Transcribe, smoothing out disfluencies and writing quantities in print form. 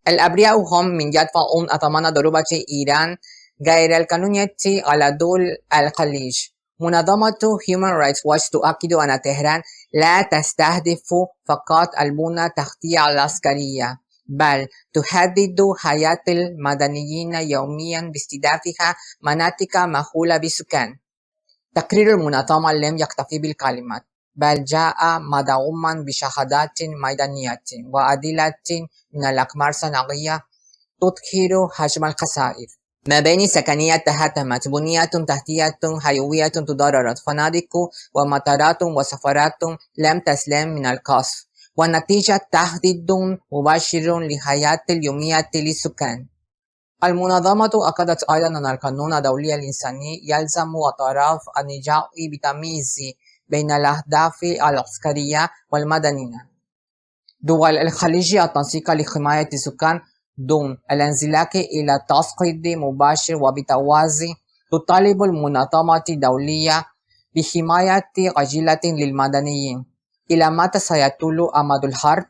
الأبرياء هم من يدفعون أثمان ضريبة إيران غير القانونية على دول الخليج. منظمة Human Rights Watch تؤكد أن طهران لا تستهدف فقط البنى التحتية العسكرية، بل تهدد حياة المدنيين يوميا باستهدافها مناطق مأهولة بالسكان. تقرير المنظمة لم يكتفي بالكلمات، بل جاء مدعوما بشهادات ميدانية وأدلة من الأقمار الصناعية تظهر حجم الخسائر. مباني سكنية تهدمت، بنية تحتية حيوية تضررت، فنادق ومطارات وسفارات لم تسلم من القصف، والنتيجة تهديد مباشر للحياة اليومية للسكان. المنظمة أكدت أيضا أن القانون الدولي الإنساني يلزم الطرف النجاح بتمييز بين الأهداف العسكرية والمدنية. دول الخليج التنسيق لحماية السكان دون الانزلاق إلى تسقيط مباشر، وبالتوازي تطالب المنظمة الدولية بحماية عاجلة للمدنيين. إلى متى سيطول أمد الحرب؟